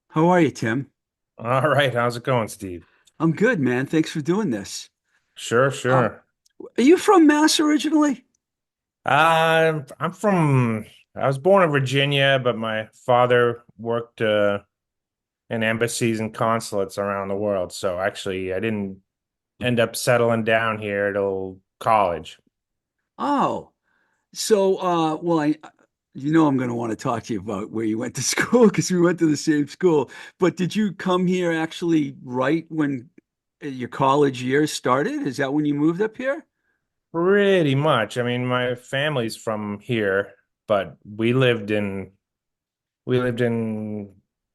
How are you, Tim? All right, how's it going, Steve? I'm good, man. Thanks for doing this. Sure, Um, sure. are you from Mass originally? I'm from, I was born in Virginia, but my father worked in embassies and consulates around the world. So actually, I didn't end up settling down here till college. Oh, so well, I'm going to want to talk to you about where you went to school because we went to the same school. But did you come here actually right when your college years started? Is that when you moved up here? Pretty much. I mean, my family's from here, but we lived in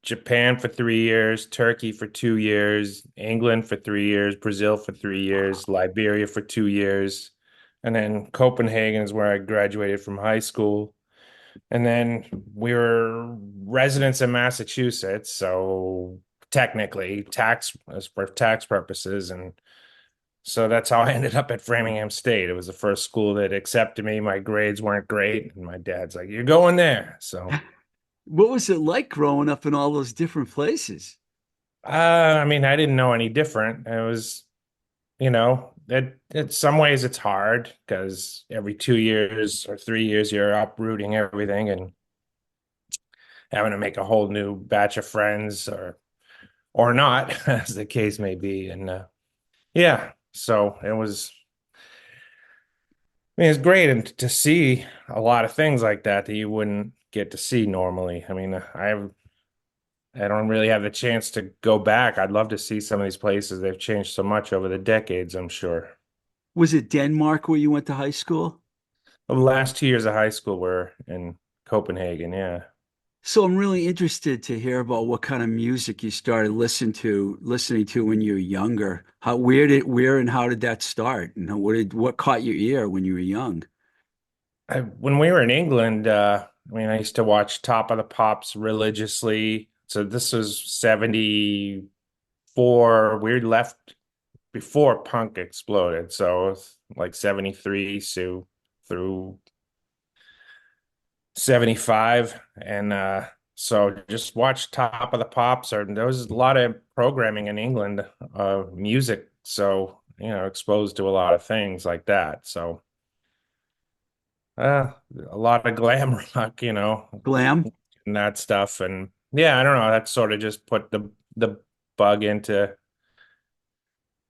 Japan for 3 years, Turkey for 2 years, England for 3 years, Brazil for 3 years, Liberia for 2 years, and then Copenhagen is where I graduated from high school. And then we were residents in Massachusetts, so technically tax as for tax purposes, and so that's how I ended up at Framingham State. It was the first school that accepted me. My grades weren't great, and my dad's like, "You're going there." So. What was it like growing up in all those different places? I mean, I didn't know any different. It was, in some ways it's hard because every 2 years or 3 years you're uprooting everything and having to make a whole new batch of friends or not, as the case may be. And yeah, so it's great and to see a lot of things like that you wouldn't get to see normally. I mean, I don't really have the chance to go back. I'd love to see some of these places. They've changed so much over the decades, I'm sure. Was it Denmark where you went to high school? The last 2 years of high school were in Copenhagen, yeah. So I'm really interested to hear about what kind of music you started listening to when you were younger. Where and how did that start? And what caught your ear when you were young? When we were in England, I mean, I used to watch Top of the Pops religiously. So this was 74. We left before punk exploded. So it was like 73 so through 75. And so just watch Top of the Pops. Or there was a lot of programming in England, music. So, exposed to a lot of things like that. So a lot of glam rock, Glam? and that stuff. And yeah, I don't know. That sort of just put the bug into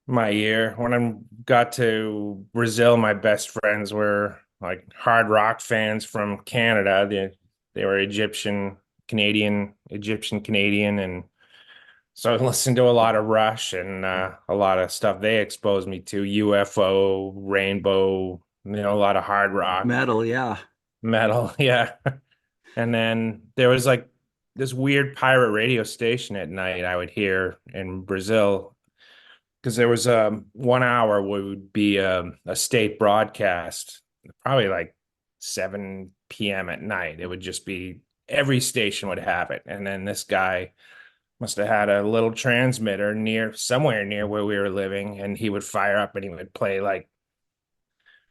my ear. When I got to Brazil, my best friends were like hard rock fans from Canada. They were Egyptian Canadian, and so I listened to a lot of Rush and a lot of stuff they exposed me to, UFO, Rainbow, a lot of hard rock, Metal, yeah. metal, yeah. And then there was like this weird pirate radio station at night I would hear in Brazil because there was 1 hour where it would be a state broadcast, probably like 7 p.m. at night. It would just be every station would have it. And then this guy must have had a little transmitter somewhere near where we were living, and he would fire up and he would play like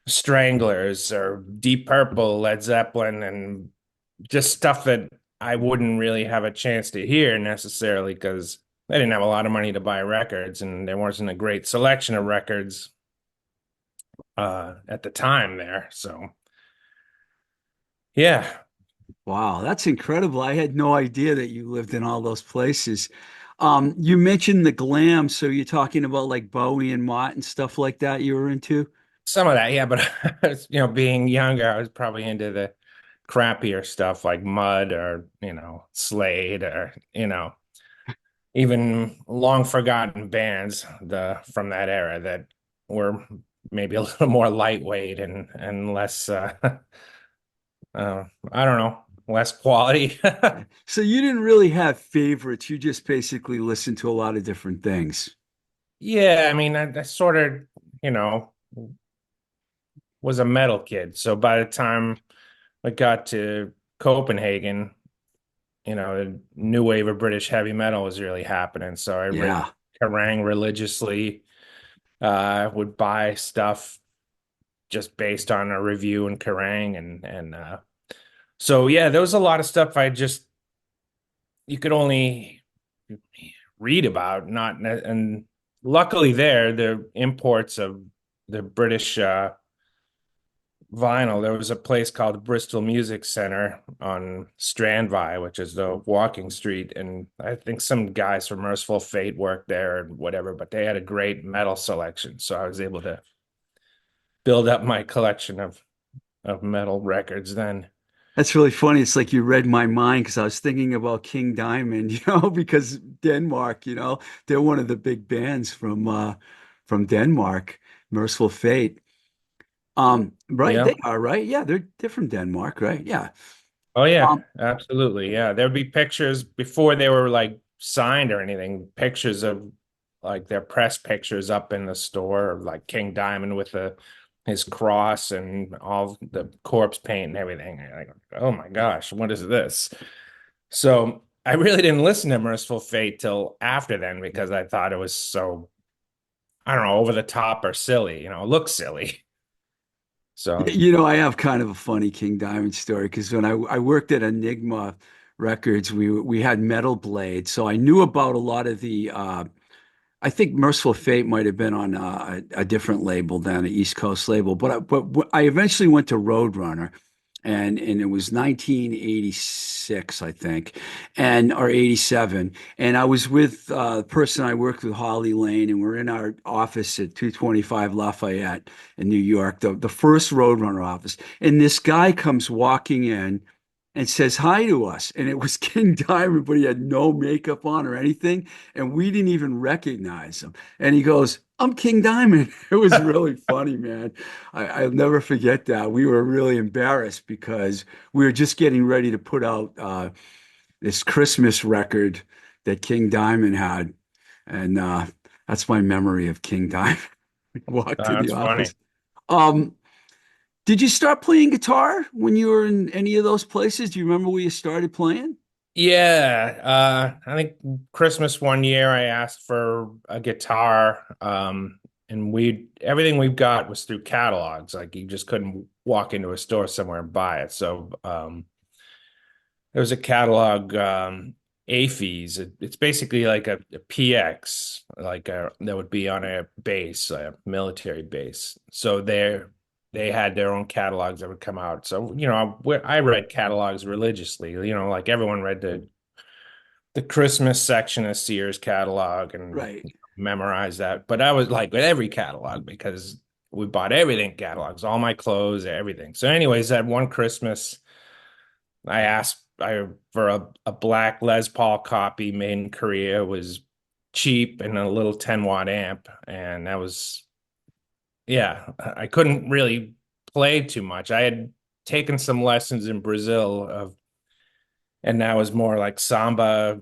Stranglers or Deep Purple, Led Zeppelin, and just stuff that I wouldn't really have a chance to hear necessarily because I didn't have a lot of money to buy records, and there wasn't a great selection of records at the time there. So yeah, Wow, that's incredible. I had no idea that you lived in all those places. You mentioned the glam, so you're talking about like Bowie and Mott and stuff like that you were into? some of that, yeah, but being younger, I was probably into the crappier stuff like Mud or Slade or even long forgotten bands from that era that were maybe a little more lightweight and less I don't know, less quality. So you didn't really have favorites. You just basically listened to a lot of different things. Yeah, I mean, I sort of, you know, was a metal kid. So by the time I got to Copenhagen, the new wave of British heavy metal was really happening. So I read Yeah. Kerrang religiously, would buy stuff just based on a review in Kerrang so yeah, there was a lot of stuff you could only read about, not and luckily there the imports of the British vinyl. There was a place called Bristol Music Center on Strandby, which is the walking street, and I think some guys from Merciful Fate worked there and whatever, but they had a great metal selection, so I was able to build up my collection of metal records then. That's really funny. It's like you read my mind because I was thinking about King Diamond, because Denmark, they're one of the big bands from Denmark, Merciful Fate. Right, they Yeah. are, right? Yeah, they're from Denmark, right? Yeah. Oh yeah, Um, absolutely. Yeah, there'd be pictures before they were like signed or anything, pictures of like their press pictures up in the store of like King Diamond with the his cross and all the corpse paint and everything. And you're like, oh my gosh, what is this? So I really didn't listen to Merciful Fate till after then because I thought it was so, I don't know, over the top or silly, it looks silly. So I have kind of a funny King Diamond story because when I worked at Enigma Records, we had Metal Blade, so I knew about a lot of the. I think Merciful Fate might have been on a different label than an East Coast label, but I eventually went to Roadrunner, and it was 1986, I think, and or 87, and I was with the person I worked with, Holly Lane, and we're in our office at 225 Lafayette in New York, the first Roadrunner office, and this guy comes walking in and says hi to us. And it was King Diamond, but he had no makeup on or anything. And we didn't even recognize him. And he goes, I'm King Diamond. It was really funny, man. I'll never forget that. We were really embarrassed because we were just getting ready to put out this Christmas record that King Diamond had. And that's my memory of King Diamond. We walked to the that's office. funny. Um, did you start playing guitar when you were in any of those places? Do you remember where you started playing? Yeah, I think Christmas one year I asked for a guitar, and we everything we've got was through catalogs. Like you just couldn't walk into a store somewhere and buy it. So, there was a catalog, AFES. It's basically like a PX, like that would be on a base, a military base. So they had their own catalogs that would come out. So, I read catalogs religiously, like everyone read the Christmas section of Sears catalog and Right. memorized that. But I was like with every catalog because we bought everything catalogs, all my clothes, everything. So, anyways, that one Christmas, I asked for a black Les Paul copy made in Korea. It was cheap and a little 10-watt amp, and that was yeah. I couldn't really play too much. I had taken some lessons in Brazil and that was more like samba,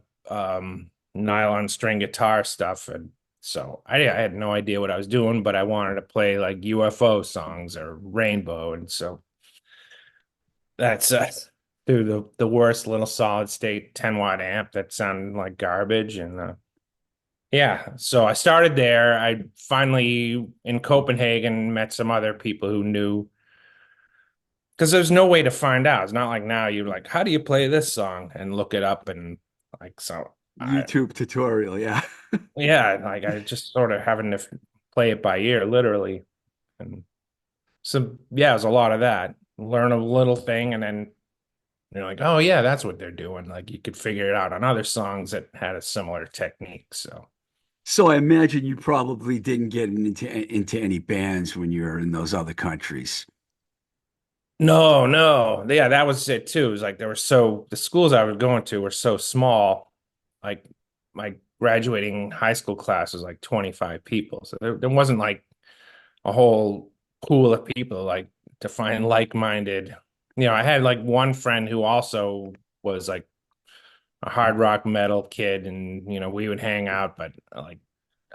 nylon string guitar stuff. And so I had no idea what I was doing, but I wanted to play like UFO songs or Rainbow. And so that's through the worst little solid state 10-watt amp that sounded like garbage. And yeah, so I started there. I finally in Copenhagen met some other people who knew because there's no way to find out. It's not like now you're like, how do you play this song and look it up and like so I YouTube tutorial, yeah. yeah, like I just sort of having to play it by ear, literally. And so yeah, it was a lot of that. Learn a little thing and then you're like, oh yeah, that's what they're doing. Like you could figure it out on other songs that had a similar technique. So So I imagine you probably didn't get into any bands when you were in those other countries. no, no. Yeah, that was it too. It was like the schools I was going to were so small. Like my graduating high school class was like 25 people. So there wasn't like a whole pool of people like to find like-minded. I had like one friend who also was like a hard rock metal kid and we would hang out, but like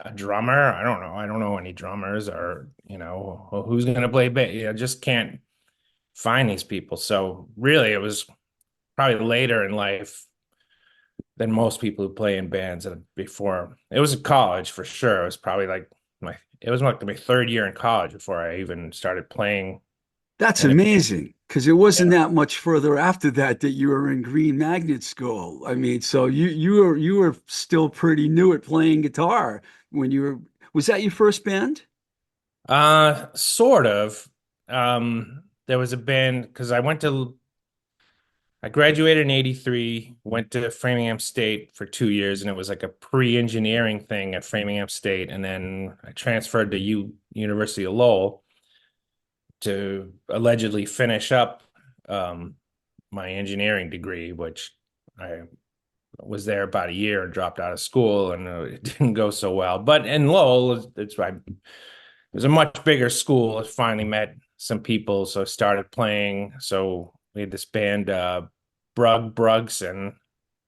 a drummer, I don't know. I don't know any drummers or, who's gonna play bass. Just can't find these people. So really, it was probably later in life than most people who play in bands. And before it was in college for sure. It was probably like it was like my third year in college before I even started playing That's And amazing because it wasn't yeah. that much further after that that you were in Green Magnet School. I mean, so you were still pretty new at playing guitar when you were, was that your first band? Sort of. There was a band because I graduated in 83, went to Framingham State for 2 years, and it was like a pre-engineering thing at Framingham State. And then I transferred to University of Lowell to allegedly finish up um, my engineering degree, which I was there about a year and dropped out of school, and it didn't go so well. But in Lowell, it was a much bigger school. I finally met some people, so I started playing. So we had this band, Brugsen,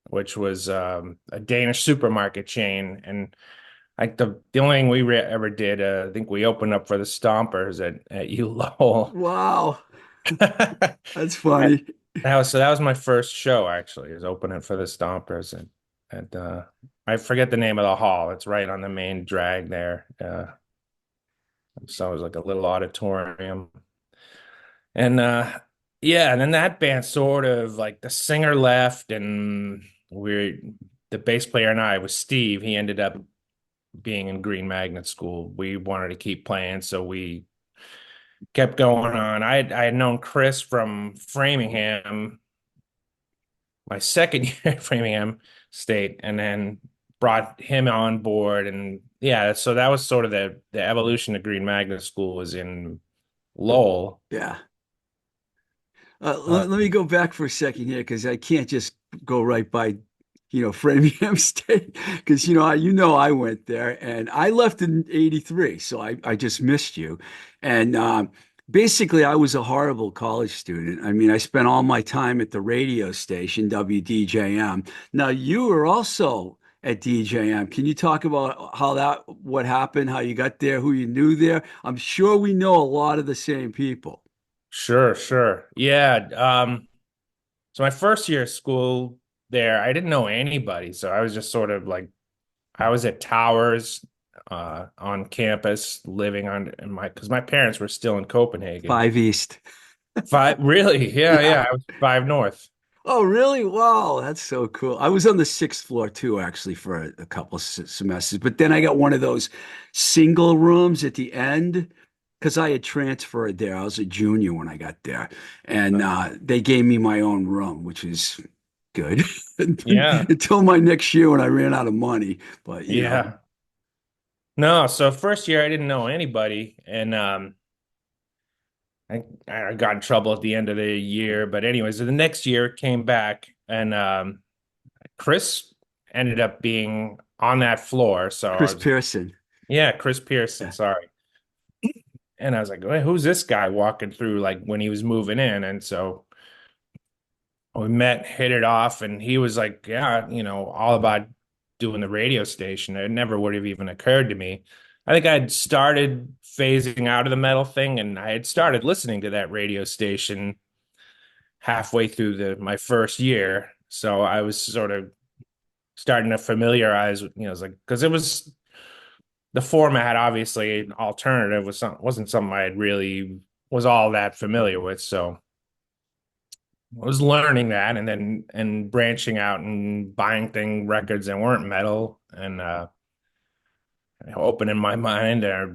which was a Danish supermarket chain, and like the only thing ever did, I think we opened up for the Stompers at U Lowell. Wow, that's funny. That was my first show actually, is opening for the Stompers at I forget the name of the hall. It's right on the main drag there. So it was like a little auditorium. And yeah, and then that band sort of like the singer left and the bass player and I was Steve. He ended up being in Green Magnet School. We wanted to keep playing, so we kept going on. I had known Chris from Framingham, my second year at Framingham State, and then brought him on board. And yeah, so that was sort of the evolution of Green Magnet School was in Lowell. Yeah. Uh, Let me go back for a second here because I can't just go right by, Framingham State because I went there and I left in '83, so I just missed you. And basically, I was a horrible college student. I mean, I spent all my time at the radio station WDJM. Now, you were also at DJM. Can you talk about what happened, how you got there, who you knew there? I'm sure we know a lot of the same people. sure, sure. Yeah. So my first year of school there, I didn't know anybody. So I was just sort of like I was at Towers on campus living on in my because my parents were still in Copenhagen. Five East. Five, really? Yeah, Yeah. yeah. I was five north. Oh, really? Wow, that's so cool. I was on the sixth floor too, actually, for a couple semesters. But then I got one of those single rooms at the end because I had transferred there. I was a junior when I got there, and they gave me my own room, which is good Yeah, until my next year when I ran out of money. But yeah. No, so first year I didn't know anybody, and I got in trouble at the end of the year. But anyways, the next year came back, and Chris ended up being on that floor. So I Chris was, Pearson. yeah, Chris Pearson, Yeah. sorry. And I was like, "Wait, who's this guy walking through like when he was moving in?" And so we met, hit it off, and he was like, yeah, all about doing the radio station. It never would have even occurred to me. I think I'd started phasing out of the metal thing, and I had started listening to that radio station halfway through the my first year. So I was sort of starting to familiarize with, it's like because it was the format, obviously, an alternative wasn't something I had really was all that familiar with. So I was learning that and branching out and buying records that weren't metal and opening my mind or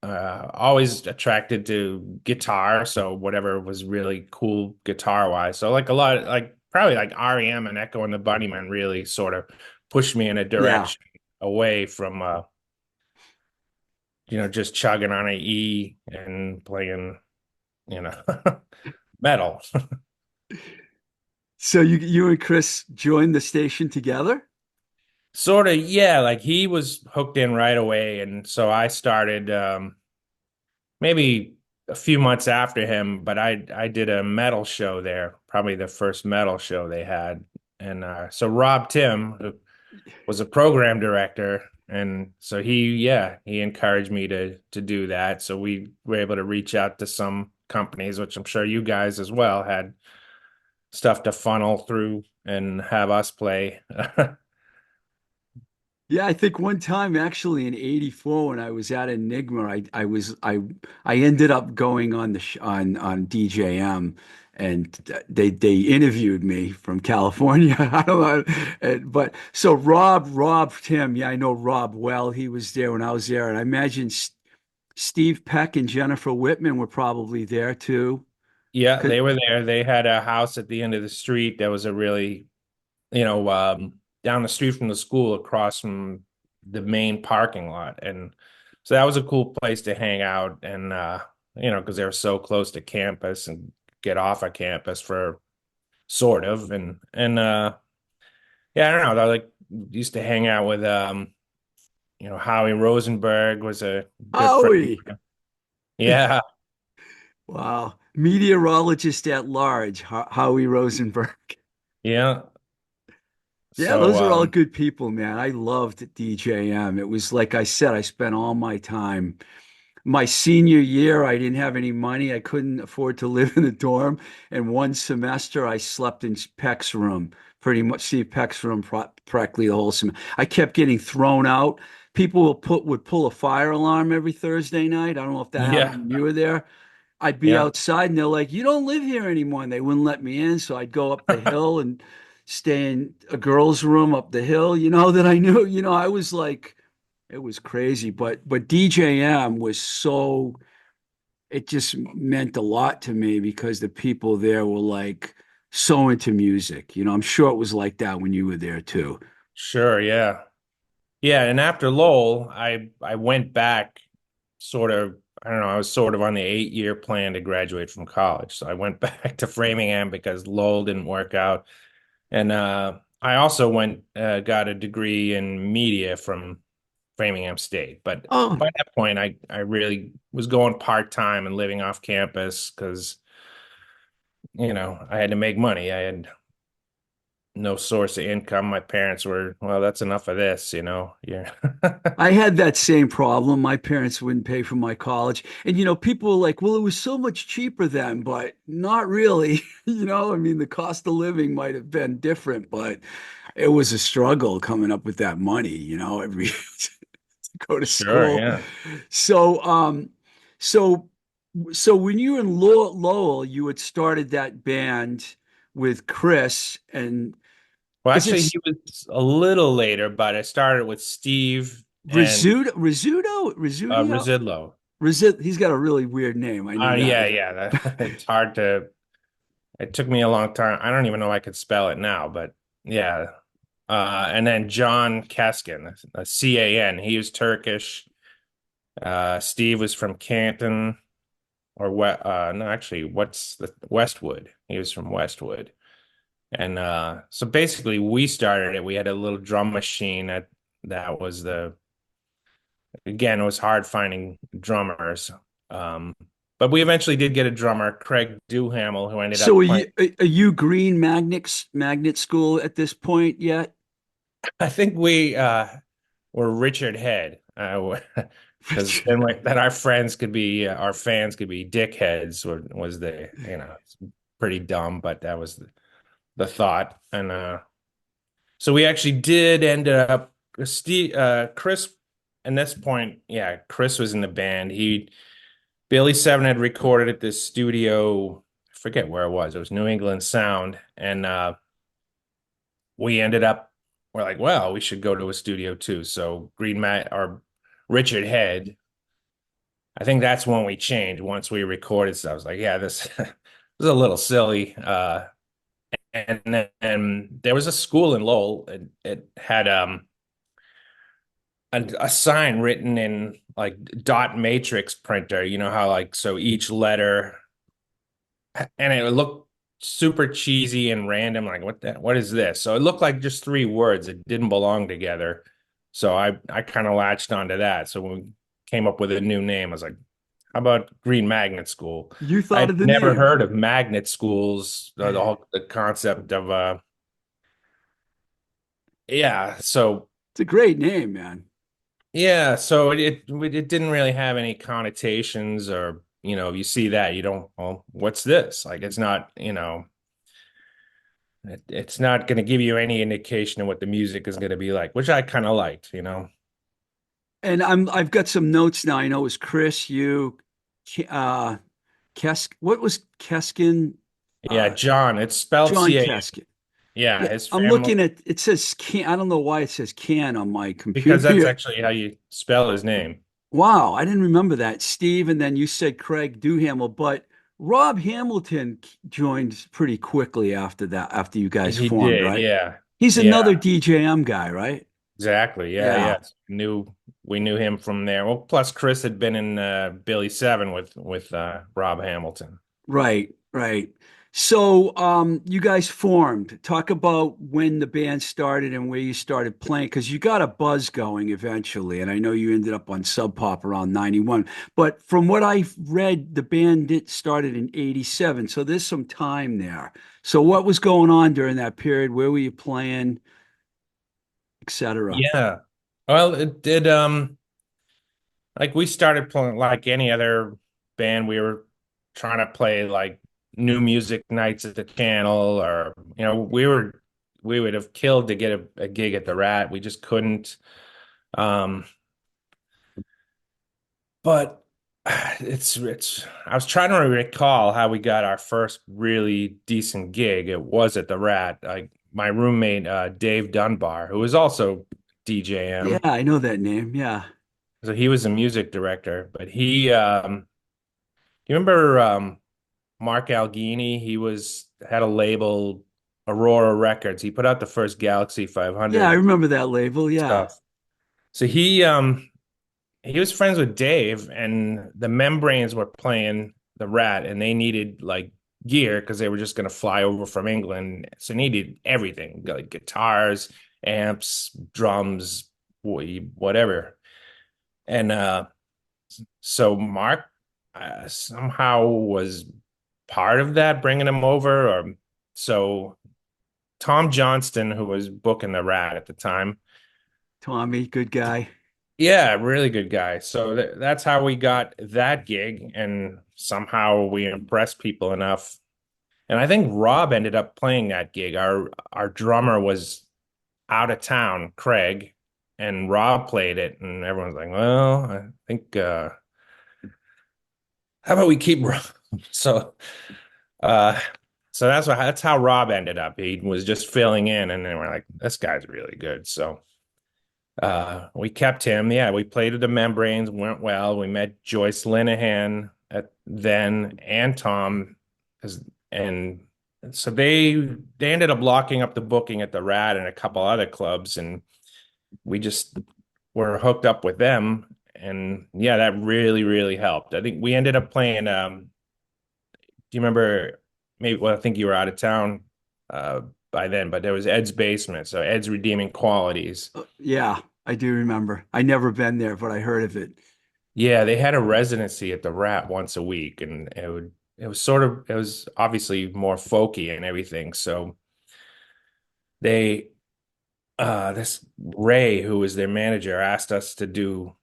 always attracted to guitar, so whatever was really cool guitar wise, so like a lot of, like probably like REM and Echo and the Bunnymen really sort of pushed me in a Yeah. direction away from just chugging on a E and playing you know metal. So you and Chris joined the station together? Sort of, yeah, like he was hooked in right away. And so I started maybe a few months after him, but I did a metal show there, probably the first metal show they had. And so Rob Tim, who was a program director, and so he encouraged me to do that. So we were able to reach out to some companies, which I'm sure you guys as well had stuff to funnel through and have us play. Yeah, I think one time actually in '84 when I was at Enigma, I ended up going on the sh on DJM, and they interviewed me from California. I don't know, but so Rob Tim, yeah, I know Rob well. He was there when I was there, and I imagine S Steve Peck and Jennifer Whitman were probably there too. Yeah, 'Cause- they were there. They had a house at the end of the street that was a really, down the street from the school across from the main parking lot. And so that was a cool place to hang out and because they were so close to campus and get off of campus for sort of and yeah, I don't know. I like used to hang out with Howie Rosenberg was a good friend. Howie, Yeah, wow, meteorologist at large, Howie Rosenberg. yeah. Yeah, So those are all good people, man. I loved DJM. It was like I said, I spent all my time. My senior year, I didn't have any money. I couldn't afford to live in a dorm. And one semester, I slept in Peck's room, pretty much Steve Peck's room practically the whole semester. I kept getting thrown out. People would pull a fire alarm every Thursday night. I don't know if that happened yeah, when you were there. I'd be yeah. outside and they're like, "You don't live here anymore." And they wouldn't let me in. So I'd go up the hill and stay in a girl's room up the hill, that I knew. I was like, it was crazy. But DJM was so, it just meant a lot to me because the people there were like so into music. I'm sure it was like that when you were there too. Sure, yeah. Yeah, and after Lowell, I went back sort of, I don't know, I was sort of on the 8-year plan to graduate from college. So I went back to Framingham because Lowell didn't work out. And I also got a degree in media from Framingham State. But Oh, by that point, I really was going part-time and living off campus because, I had to make money. I had no source of income. My parents were, well, that's enough of this. Yeah. I had that same problem. My parents wouldn't pay for my college. And, people were like, well, it was so much cheaper then, but not really. I mean, the cost of living might have been different, but it was a struggle coming up with that money, every to go to Sure, school. yeah. So, so, so when you were in Lowell, you had started that band with Chris, and Well, is it actually, he was a little later, but I started with Steve and Rizzuto? Residlo. He's got a really weird name. I know Yeah, that. yeah. It's hard to. It took me a long time. I don't even know if I could spell it now, but yeah. And then John Keskin, a Can. He was Turkish. Steve was from Canton, or what? No, actually, what's the Westwood? He was from Westwood. And so basically, we started it. We had a little drum machine that was again, it was hard finding drummers. Um, but we eventually did get a drummer, Craig Duhamel, who ended So up playing. are you Green Magnet School at this point yet? I think we were Richard Head, because then our friends could be our fans could be dickheads. Was it's pretty dumb, but that was the thought. And so we actually did end up Chris. And this point, yeah, Chris was in the band. Billy Seven had recorded at this studio. I forget where it was. It was New England Sound, and we ended up. We're like, well, we should go to a studio too. So Green Matt or Richard Head. I think that's when we changed. Once we recorded stuff, I was like, yeah, this was a little silly. And then there was a school in Lowell. It had a sign written in like dot matrix printer. You know how like so each letter, and it looked super cheesy and random. Like what is this? So it looked like just three words. It didn't belong together. So I kind of latched onto that. So when we came up with a new name, I was like, how about Green Magnet School? You thought I'd of the never name. heard of magnet schools, the concept of yeah. So It's a great name, man. yeah, so it didn't really have any connotations or you see that you don't, well, what's this? Like it's not. it's not going to give you any indication of what the music is going to be like, which I kind of liked, you know. And I've got some notes now. I know it was Chris, you, uh, what was Keskin? Yeah, Uh, John, it's spelled John C-A. Keskin. Yeah, Yeah, his I'm family, looking at it says can. I don't know why it says can on my because computer that's here. actually how you spell his name. Wow, I didn't remember that. Steve, and then you said Craig Duhamel, but Rob Hamilton joined pretty quickly after that, after you guys He formed, did, right? yeah. He's Yeah, another DJM guy, right? exactly. Yeah, Yeah, yeah. We knew him from there. Well, plus Chris had been in Billy Seven with Rob Hamilton. right, right. So, you guys formed. Talk about when the band started and where you started playing, because you got a buzz going eventually, and I know you ended up on Sub Pop around 91. But from what I've read, the band did started in 87, so there's some time there. So, what was going on during that period? Where were you playing, etc.? Yeah. Well, it did like we started playing like any other band. We were trying to play like new music nights at the channel, or we would have killed to get a gig at the Rat. We just couldn't. Um, but it's I was trying to recall how we got our first really decent gig. It was at the Rat. Like my roommate Dave Dunbar, who was also Yeah, DJM. I know that name. Yeah. So he was a music director, but you remember Mark Algini? He was had a label, Aurora Records. He put out the first Galaxy Yeah, I 500 remember that label. Yeah. stuff. So he was friends with Dave, and the Membranes were playing the Rat, and they needed like gear because they were just going to fly over from England. So needed everything, like guitars, amps, drums, whatever. And so Mark somehow was part of that, bringing him over. Or so Tom Johnston, who was booking the Rat at the time, Tommy, good guy. yeah, really good guy. So that's how we got that gig, and somehow we impressed people enough. And I think Rob ended up playing that gig. Our drummer was out of town, Craig, and Rob played it, and everyone's like, "Well, I think how about we keep Rob?" So Uh, so that's how Rob ended up. He was just filling in, and then we're like, this guy's really good. So we kept him. Yeah, we played at the Membranes, went well. We met Joyce Linehan at then and Tom, and so they ended up locking up the booking at the Rat and a couple other clubs, and we just were hooked up with them. And yeah, that really, really helped. I think we ended up playing do you remember maybe well I think you were out of town uh by then, but there was Ed's Basement, so Ed's Redeeming Qualities. Yeah, I do remember. I never been there, but I heard of it. Yeah, they had a residency at the Rat once a week, and it was obviously more folky and everything. So they this Ray, who was their manager, asked us to do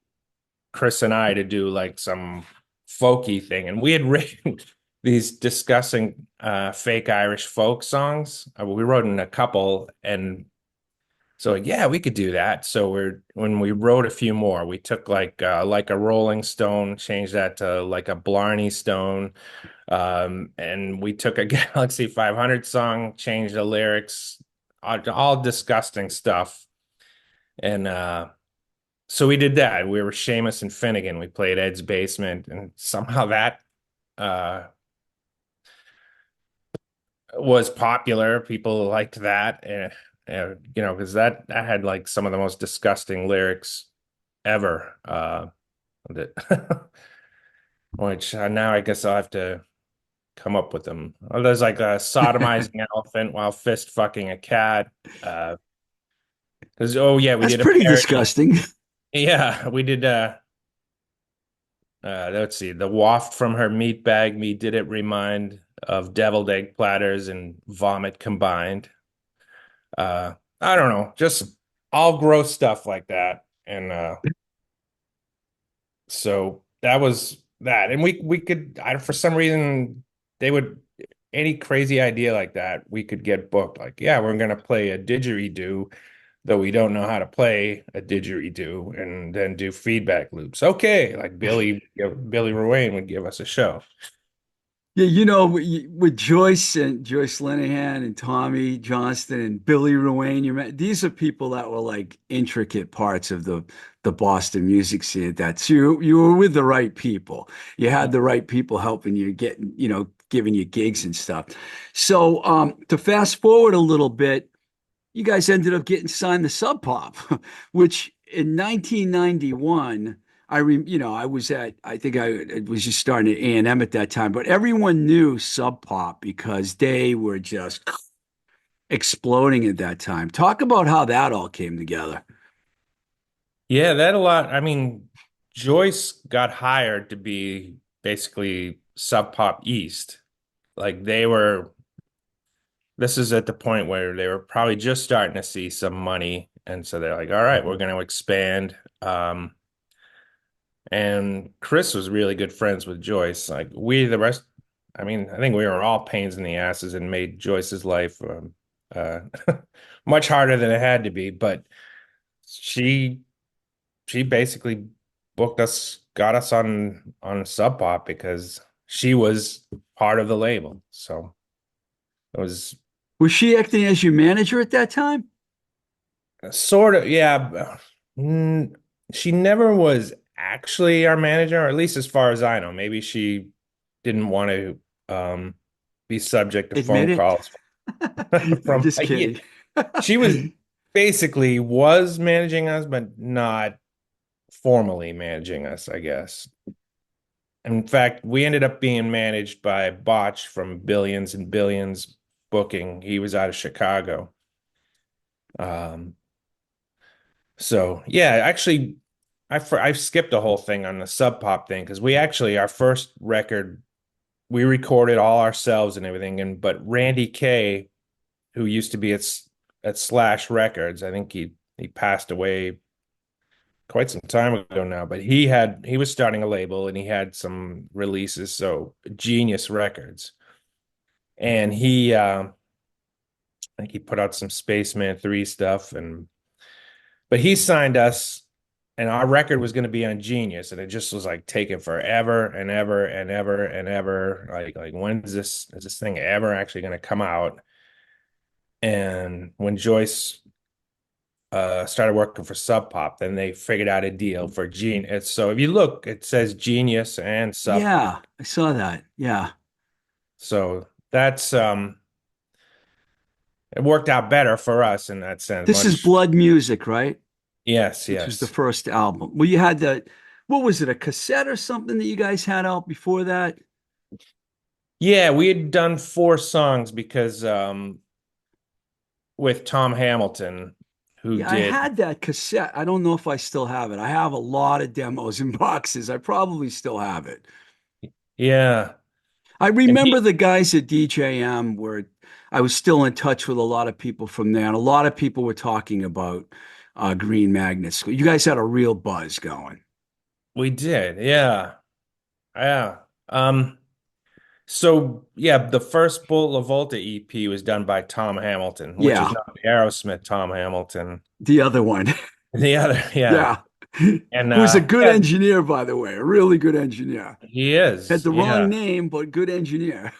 Chris and I to do like some folky thing, and we had written these discussing fake Irish folk songs. We wrote in a couple, and so yeah, we could do that. So when we wrote a few more, we took like a Rolling Stone, changed that to like a Blarney Stone, and we took a Galaxy 500 song, changed the lyrics, all disgusting stuff, and so we did that. We were Seamus and Finnegan. We played Ed's Basement, and somehow that uh, was popular. People liked that, because that had like some of the most disgusting lyrics ever. That which now I guess I'll have to come up with them. Oh, there's like a sodomizing an elephant while fist fucking a cat. Uh, because oh yeah, we That's did a pretty parody. disgusting. Yeah, we did. Let's see. The waft from her meat bag, me did it remind of deviled egg platters and vomit combined. I don't know, just all gross stuff like that. And so that was that. And we could, for some reason, they would. any crazy idea like that, we could get booked. Like, yeah, we're gonna play a didgeridoo, though we don't know how to play a didgeridoo, and then do feedback loops. Okay, like Billy Ruane would give us a show. Yeah, with Joyce and Joyce Linehan and Tommy Johnston and Billy Ruane, these are people that were like intricate parts of the Boston music scene at that. So you were with the right people. You had the right people helping you get, giving you gigs and stuff. So to fast forward a little bit, you guys ended up getting signed to Sub Pop, which in 1991, I was I think I was just starting at A&M at that time, but everyone knew Sub Pop because they were just exploding at that time. Talk about how that all came together. Yeah, that a lot. I mean, Joyce got hired to be basically Sub Pop East. Like they were, this is at the point where they were probably just starting to see some money. And so they're like, all right, we're going to expand. And Chris was really good friends with Joyce. Like the rest, I mean, I think we were all pains in the asses and made Joyce's life uh, much harder than it had to be. But she she basically booked us, got us on Sub Pop because she was part of the label. So it was Was she acting as your manager at that time? sort of, yeah. Mm, She never was actually our manager, or at least as far as I know. Maybe she didn't want to be subject to Admit phone it. calls I'm from just yeah. kidding. She was basically was managing us, but not formally managing us, I guess. In fact, we ended up being managed by Botch from Billions and Billions Booking. He was out of Chicago. Um, so yeah, actually, I skipped a whole thing on the Sub Pop thing because we actually our first record we recorded all ourselves and everything. And but Randy Kay, who used to be at Slash Records, I think he passed away quite some time ago now, but he was starting a label and he had some releases, so Genius Records. And I think he put out some Spaceman 3 stuff and but he signed us and our record was going to be on Genius and it just was like taking forever and ever and ever and ever like when is this thing ever actually going to come out? And when Joyce started working for Sub Pop, then they figured out a deal for Genius. So if you look, it says Genius and Sub Pop. Yeah, I saw that. Yeah. So that's it worked out better for us in that sense. This is Much, Blood Music, right? yes, Which was the yes. first album. Well, you had what was it, a cassette or something that you guys had out before that? Yeah, we had done 4 songs because with Tom Hamilton, who Yeah, I did, had that cassette. I don't know if I still have it. I have a lot of demos and boxes. I probably still have it. yeah. I And remember he the guys at DJM where I was still in touch with a lot of people from there, and a lot of people were talking about Green Magnets. You guys had a real buzz going. we did, yeah. Yeah. So yeah, the first Bull Volta EP was done by Tom Hamilton, which is Yeah, not Aerosmith Tom Hamilton. the other one. The other, yeah. Yeah. And Who's a good yeah, engineer, by the way, a really good engineer. he Had is. the wrong Yeah. name, but good engineer.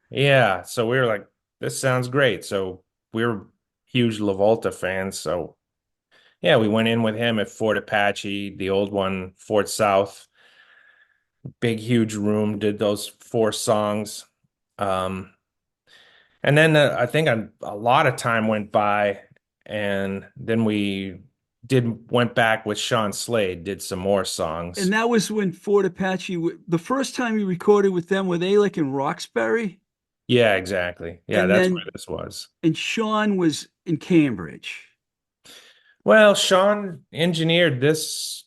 Yeah. So we were like, this sounds great. So we were huge La Volta fans. So yeah, we went in with him at Fort Apache, the old one, Fort South, big, huge room, did those 4 songs. Um, And then I think a lot of time went by, and then we did went back with Sean Slade, did some more And songs. that was when Fort Apache, the first time you recorded with them, were they like in Roxbury? Yeah, exactly. Yeah, And that's where then, this was. and Sean was in Cambridge. Well, Sean engineered this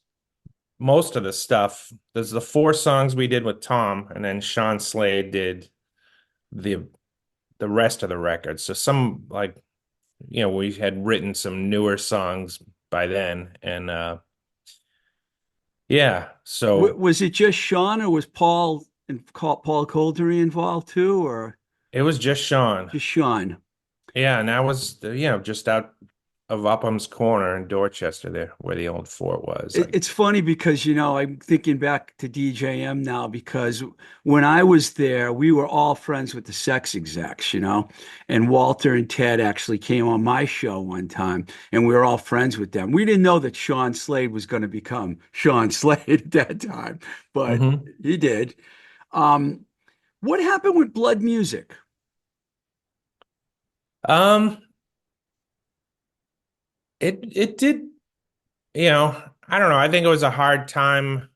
most of the stuff. There's the 4 songs we did with Tom, and then Sean Slade did the the rest of the record. So some like we had written some newer songs by then, and yeah, so. Was it just Sean, or was Paul Coldery involved too, or? It was just Sean. Just Sean. Yeah, and that was just out of Upham's Corner in Dorchester there, where the old fort was. Like, It's funny because, I'm thinking back to DJM now because when I was there, we were all friends with the sex execs. And Walter and Ted actually came on my show one time and we were all friends with them. We didn't know that Sean Slade was going to become Sean Slade at that time, but hmm he did. Um, what happened with Blood Music? um, it did, I don't know. I think it was a hard time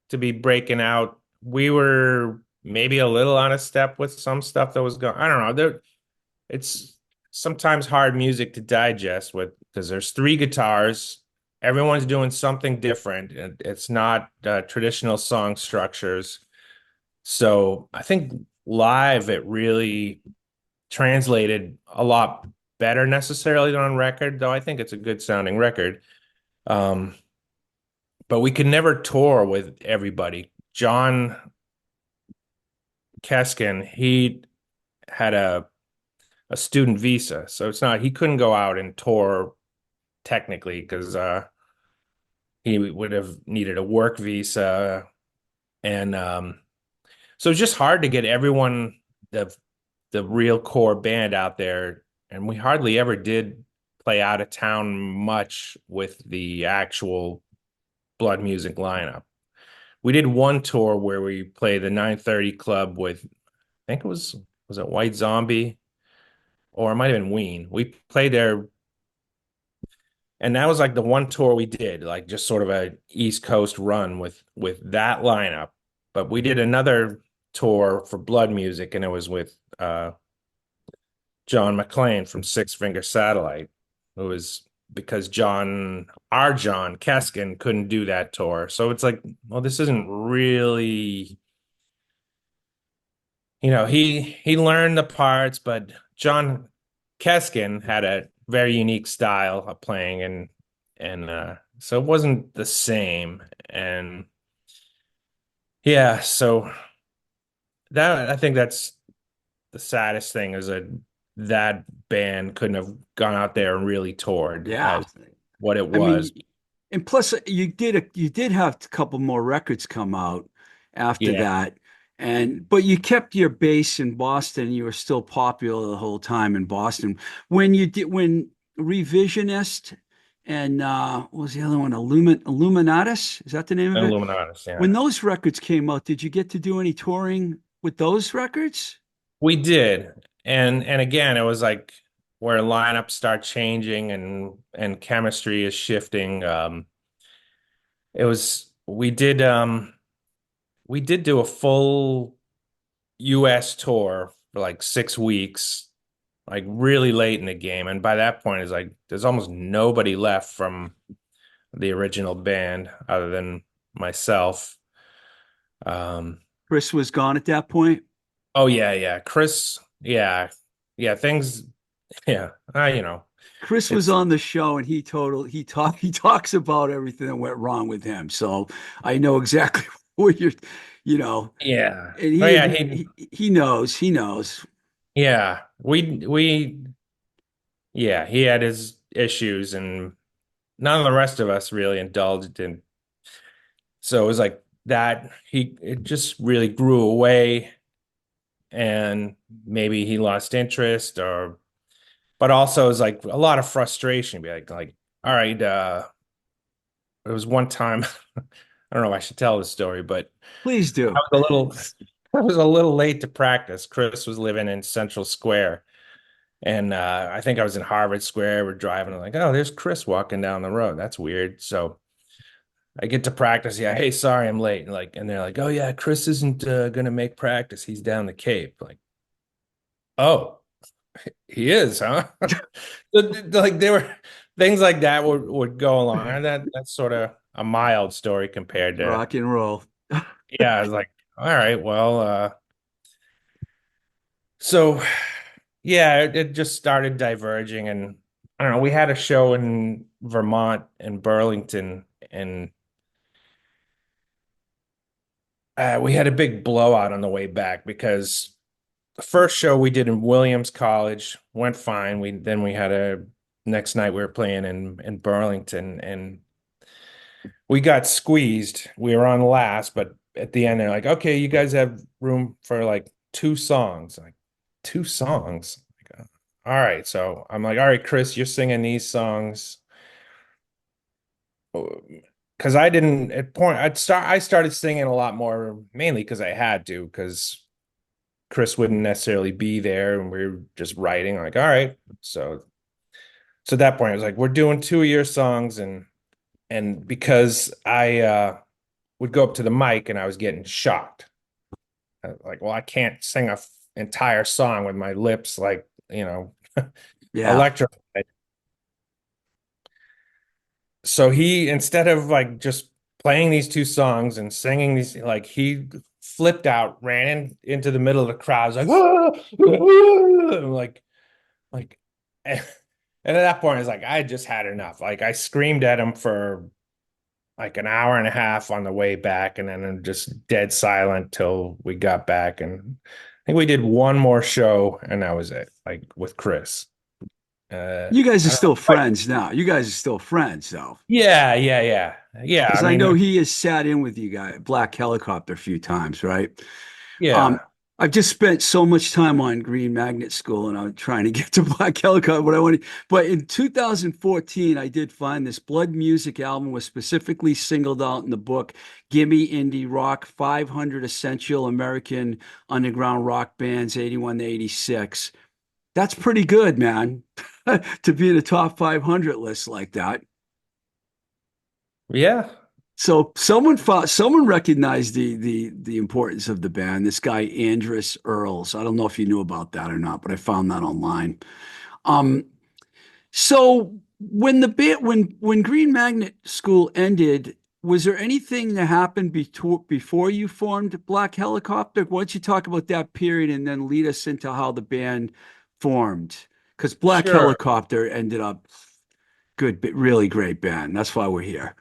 to be breaking out. We were maybe a little out of step with some stuff that was going. I don't know. It's sometimes hard music to digest with because there's three guitars. Everyone's doing something different, and it's not traditional song structures. So I think live it really translated a lot better necessarily than on record, though I think it's a good sounding record. Um, but we could never tour with everybody. John Keskin, he had a student visa, so it's not he couldn't go out and tour technically because he would have needed a work visa, and so it's just hard to get everyone the real core band out there, and we hardly ever did play out of town much with the actual Blood Music lineup. We did one tour where we played the 930 Club with, I think was it White Zombie or it might have been Ween. We played there, and that was like the one tour we did, like just sort of a East Coast run with that lineup. But we did another tour for Blood Music, and it was with John McClane from Six Finger Satellite, who was because our John Keskin couldn't do that tour. So it's like, well, this isn't really, he learned the parts, but John Keskin had a very unique style of playing and so it wasn't the same. And yeah, so that I think that's the saddest thing is that band couldn't have gone out there and really toured Yeah. as what it I was. mean, and plus you did have a couple more records come out after Yeah, that. But you kept your base in Boston. You were still popular the whole time in Boston. When Revisionist and what was the other one? Illuminatus? Is that the name of it? Illuminatus, When yeah. those records came out, did you get to do any touring with those records? We did. And again, it was like where lineups start changing and chemistry is shifting. It was we did do a full US tour for like 6 weeks, like really late in the game. And by that point, it's like there's almost nobody left from the original band other than myself. Um, Chris was gone at that point. oh yeah. Chris, yeah, things, yeah, Chris was it's on the show and he talks about everything that went wrong with him. So I know exactly what you know, yeah. and Oh he yeah, he knows, he knows. yeah, yeah, he had his issues and none of the rest of us really indulged in. So it was like that it just really grew away and maybe he lost interest or but also it was like a lot of frustration. Be like, all right, it was one time, I don't know if I should tell this story, but Please I do. was a little I was a little late to practice. Chris was living in Central Square. And I think I was in Harvard Square. We're driving. I'm like, oh, there's Chris walking down the road. That's weird. So I get to practice. Yeah, hey, sorry, I'm late. And they're like, oh yeah, Chris isn't gonna make practice. He's down the Cape. Like, oh, he is, huh? Like there were things like that would go along, and that's sort of a mild story compared to Rock and roll. yeah. I was like, all right, well, so yeah, it just started diverging, and I don't know. We had a show in Vermont and Burlington, and we had a big blowout on the way back because the first show we did in Williams College went fine. We had a next night we were playing in Burlington, and we got squeezed. We were on last, but at the end they're like, "Okay, you guys have room for like two songs." Like, two songs. Like, all right. So I'm like, "All right, Chris, you're singing these songs." Because I didn't at point I started singing a lot more mainly because I had to, because Chris wouldn't necessarily be there and we were just writing like, all right. So at that point I was like, we're doing two of your songs, and because I would go up to the mic and I was getting shocked. Like, well, I can't sing a entire song with my lips like, Yeah. electrified. So he, instead of like just playing these two songs and singing these, like he flipped out, ran into the middle of the crowd, was like, "Ah! Ah!" I'm like, and at that point, it's like I just had enough. Like I screamed at him for like an hour and a half on the way back, and then I'm just dead silent till we got back. And I think we did one more show, and that was it. Like with Chris. You guys are I don't still know. friends now. You guys are still friends, though. Yeah, yeah, yeah, yeah. I Because I mean, know he has sat in with you guys, Black Helicopter, a few times, right? Um, yeah, I've just spent so much time on Green Magnet School, and I'm trying to get to Black Helicopter. What I want to, but in 2014, I did find this Blood Music album was specifically singled out in the book "Gimme Indie Rock: 500 Essential American Underground Rock Bands, 81 to 86." That's pretty good, man, to be in a top 500 list like that. yeah, So someone recognized the importance of the band. This guy Andrus Earls. I don't know if you knew about that or not, but I found that online. Um, so when Green Magnet School ended, was there anything that happened before you formed Black Helicopter? Why don't you talk about that period and then lead us into how the band formed? Because Black sure. Helicopter ended up good, but really great band. That's why we're here.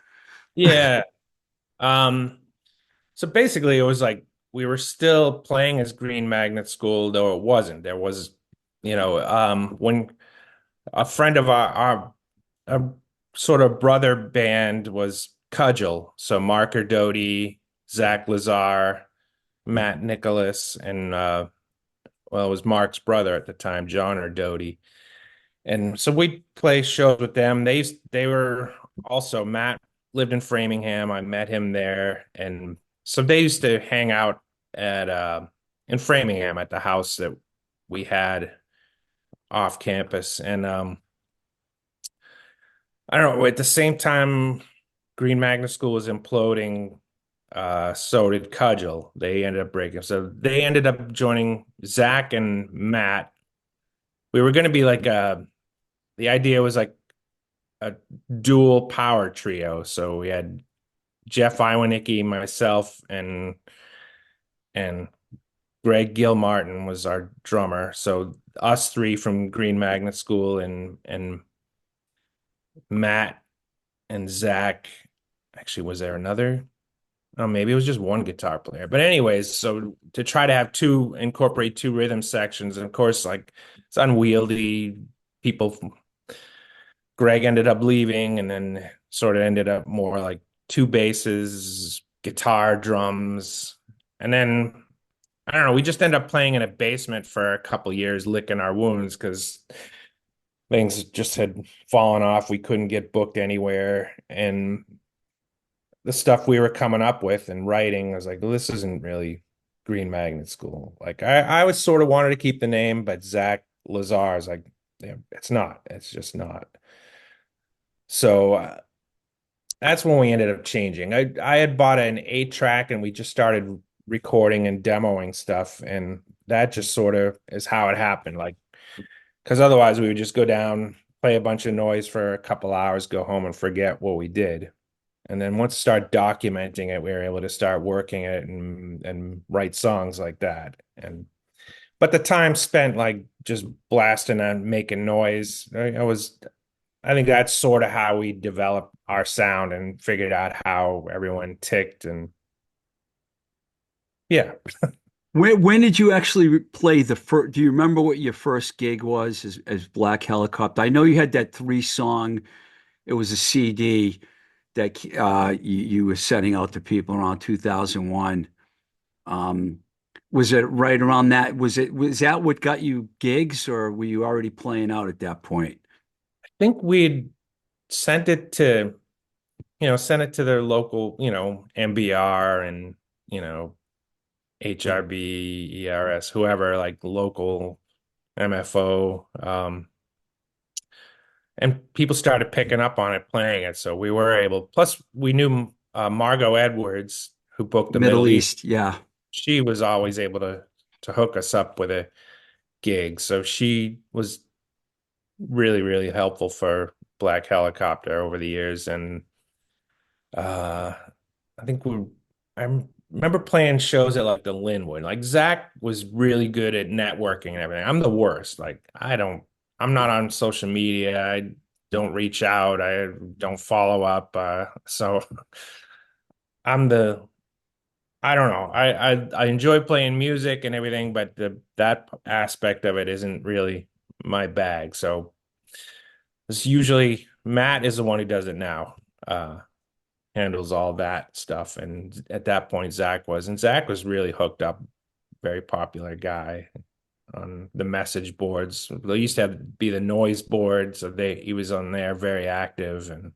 Yeah. Um, so basically it was like we were still playing as Green Magnet School, though it wasn't. There was, when a friend of our sort of brother band was Cudgel. So Mark Doty, Zach Lazar, Matt Nicholas, and well, it was Mark's brother at the time, John Doty. And so we'd play shows with them. They were also Matt lived in Framingham. I met him there, and so they used to hang out at in Framingham at the house that we had off campus. And I don't know, at the same time Green Magnet School was imploding, so did Cudgel. They ended up breaking. So they ended up joining Zach and Matt. We were going to be like the idea was like a dual power trio. So we had Jeff Iwanicki, myself, and Greg Gilmartin was our drummer. So us three from Green Magnet School, and Matt and Zach. Actually, was there another? Oh, maybe it was just one guitar player. But anyways, so to try to have incorporate two rhythm sections, and of course, like it's unwieldy. People, Greg ended up leaving, and then sort of ended up more like two basses, guitar, drums, and then I don't know. We just ended up playing in a basement for a couple years, licking our wounds because things just had fallen off. We couldn't get booked anywhere, and the stuff we were coming up with and writing, I was like, well, this isn't really Green Magnet School. Like I was sort of wanted to keep the name, but Zach Lazar is like, yeah, it's not. It's just not. So that's when we ended up changing. I had bought an 8 track and we just started recording and demoing stuff, and that just sort of is how it happened. Like, because otherwise we would just go down, play a bunch of noise for a couple hours, go home and forget what we did. And then once we start documenting it, we were able to start working it and write songs like that. And but the time spent like just blasting and making noise, I think that's sort of how we developed our sound and figured out how everyone ticked. And yeah. When did you actually play the first? Do you remember what your first gig was as Black Helicopter? I know you had that three song. It was a CD that you were sending out to people around 2001. Um, was it right around that? Was that what got you gigs, or were you already playing out at that point? I think we'd sent it to, sent it to their local, MBR and, you know, HRB, ERS, whoever, like local MFO. And people started picking up on it, playing it. So we were able, plus we knew Margot Edwards, who booked the Middle Middle East. East, yeah. She was always able to hook us up with a gig. So she was really, really helpful for Black Helicopter over the years. And uh I think I remember playing shows at like the Linwood. Like Zach was really good at networking and everything. I'm the worst. Like I'm not on social media. I don't reach out. I don't follow up. So I'm the I don't know. I enjoy playing music and everything, but that aspect of it isn't really my bag. So it's usually Matt is the one who does it now. Handles all that stuff. And at that point, and Zach was really hooked up, very popular guy on the message boards. They used to be the noise board, so he was on there, very active, and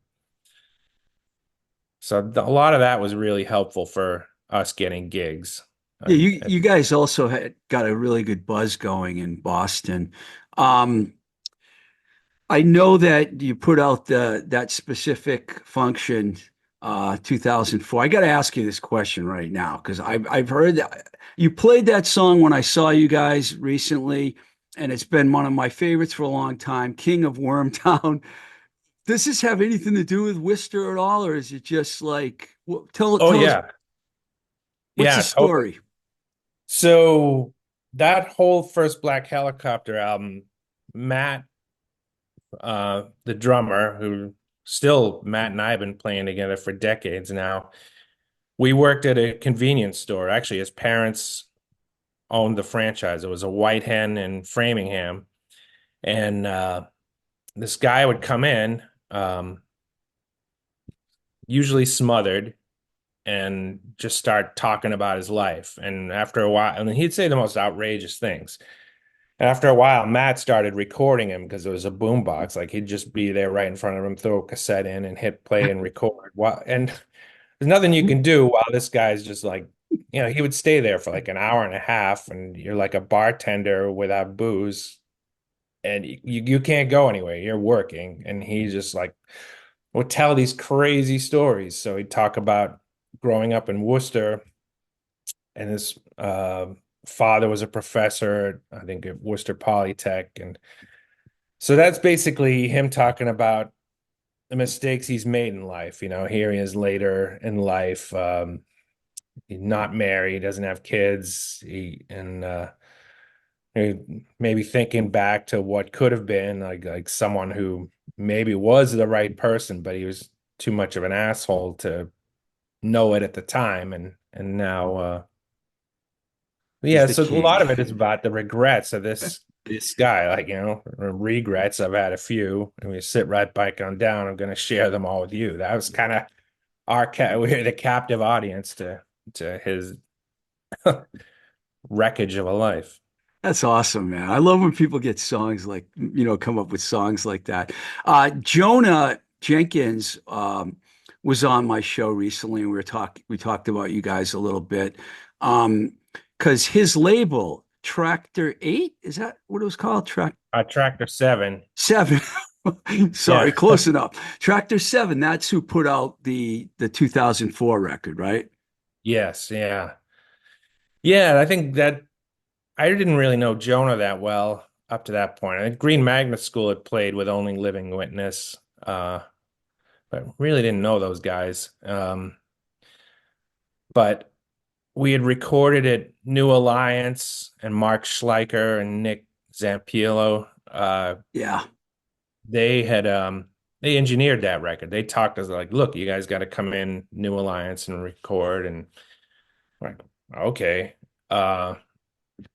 so a lot of that was really helpful for us getting gigs. Yeah, And, you guys also had got a really good buzz going in Boston. Um, I know that you put out that specific function 2004. I got to ask you this question right now because I've heard that you played that song when I saw you guys recently, and it's been one of my favorites for a long time, King of Wormtown. Does this have anything to do with Worcester at all, or is it just like oh tell us yeah, what's the yeah, totally. story? So that whole first Black Helicopter album, Matt, the drummer, who still Matt and I have been playing together for decades now. We worked at a convenience store. Actually, his parents owned the franchise. It was a White Hen in Framingham, and this guy would come in, usually smothered, and just start talking about his life. And after a while, and he'd say the most outrageous things. And after a while, Matt started recording him because it was a boombox. Like he'd just be there right in front of him, throw a cassette in, and hit play and record. And there's nothing you can do while this guy's just like, he would stay there for like an hour and a half, and you're like a bartender without booze, and you can't go anywhere. You're working, and he just like would tell these crazy stories. So he'd talk about growing up in Worcester, and his father was a professor, I think, at Worcester Polytech, and so that's basically him talking about the mistakes he's made in life. Here he is later in life. He's not married, doesn't have kids. Maybe thinking back to what could have been like someone who maybe was the right person, but he was too much of an asshole to know it at the time, and now He's yeah. the So a king. lot of it is about the regrets of this guy. Like, regrets. I've had a few, and we sit right back on down. I'm going to share them all with you. That was kind of we're the captive audience to his wreckage of a life. That's awesome, man. I love when people get songs like, come up with songs like that. Jonah Jenkins was on my show recently, and we talked about you guys a little bit. Because his label, Tractor 8, is that what it was called? Tractor 7. Seven. Sorry, Yeah. close enough. Tractor 7, that's who put out the 2004 record, right? Yes. Yeah. Yeah. I think that I didn't really know Jonah that well up to that point. I think Green Magnet School had played with Only Living Witness, but really didn't know those guys. But we had recorded at New Alliance, and Mark Schleicher and Nick Zampiello. Yeah. They had they engineered that record. They talked to us like, look, you guys got to come in New Alliance and record. And like, okay.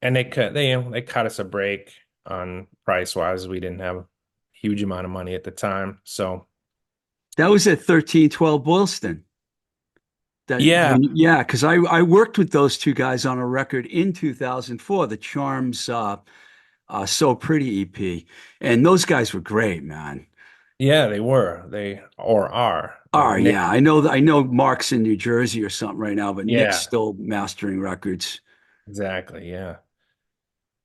And they cut us a break on price wise. We didn't have a huge amount of money at the time. So That was at 1312 Boylston. That yeah, when yeah, because I worked with those two guys on a record in 2004, the Charms So Pretty EP, and those guys were great, man. yeah, they were. They or are. Oh Nick, yeah, I know Mark's in New Jersey or something right now, but Nick's yeah, still mastering records. exactly. Yeah.